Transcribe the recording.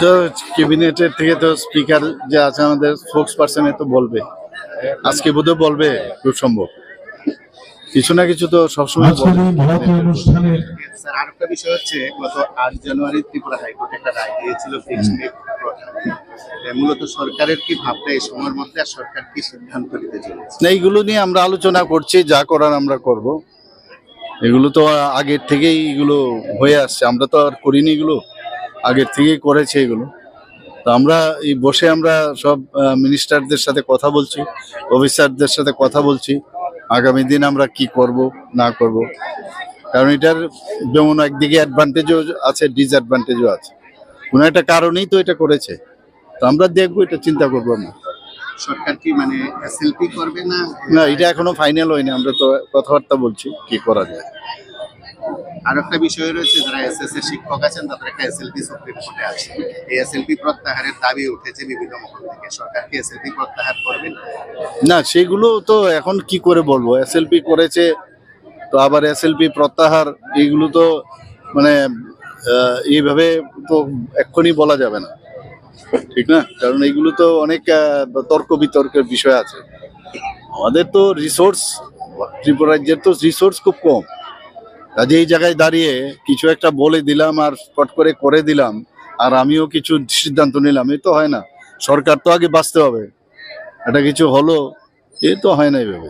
তো ক্যাবিনেটের থেকে তো স্পিকার যে আছে আমাদের স্পোক্স পার্সনে তো বলবে, আজকে বোধহয় বলবে খুব সম্ভব। কিছু না কিছু তো সবসময় আজকের এই মহৎ অনুষ্ঠানে স্যার আরেকটা বিষয় হচ্ছে গত 8 জানুয়ারি ত্রিপুরা হাইকোর্ট একটা রায় দিয়েছিল ফিক্সড পে প্রথা। মূলত সরকারের কি ভাবনা এই সময়ের মধ্যে, আর সরকার কি সিদ্ধান্ত নিতে চলেছে? না, এইগুলো নিয়ে আমরা আলোচনা করছি, যা করার আমরা করব। এগুলো তো আগের থেকেই এগুলো হয়ে আসছে, আমরা তো আর করিনি, এগুলো আগের থেকেই করেছে এগুলো। তো আমরা এই বসে আমরা সব মিনিস্টারদের সাথে কথা বলছি, অফিসারদের সাথে কথা বলছি আগামী দিন আমরা কি করব না করব। কারণ এটার যেমন একদিকে অ্যাডভান্টেজও আছে, ডিসঅ্যাডভান্টেজও আছে। কোনো একটা কারণেই তো এটা করেছে, তো আমরা দেখবো, এটা চিন্তা করবো আমরা। সরকার কি মানে এসএলপি করবে না? না, এটা এখনো ফাইনাল হয়নি, আমরা তো কথাবার্তা বলছি কি করা যায়। আর একটা বিষয় রয়েছে, যারা এসএস এর শিক্ষক আছেন তাদের একটা এসএলপি সুপ্রিম কোর্টে আছে। এই এসএলপি প্রত্যাহারের দাবি উঠেছে বিভিন্ন মহল থেকে। সরকার কি এসএলপি প্রত্যাহার করবেন? না, সেগুলো তো এখন কি করে বলবো, এসএলপি করেছে তো আবার এসএলপি প্রত্যাহার, এগুলো তো মানে এইভাবে তো এক্ষুনি বলা যাবে না, ঠিক না? কারণ এইগুলো তো অনেক তর্ক বিতর্কের বিষয় আছে। আমাদের তো রিসোর্স, ত্রিপুরা রাজ্যের তো রিসোর্স খুব কম, কাজে এই জায়গায় দাঁড়িয়ে কিছু একটা বলে দিলাম আর পট করে দিলাম আর আমিও কিছু সিদ্ধান্ত নিলাম, এ তো হয় না। সরকার তো আগে বাঁচতে হবে, এটা কিছু হলো, এ তো হয় না এইভাবে।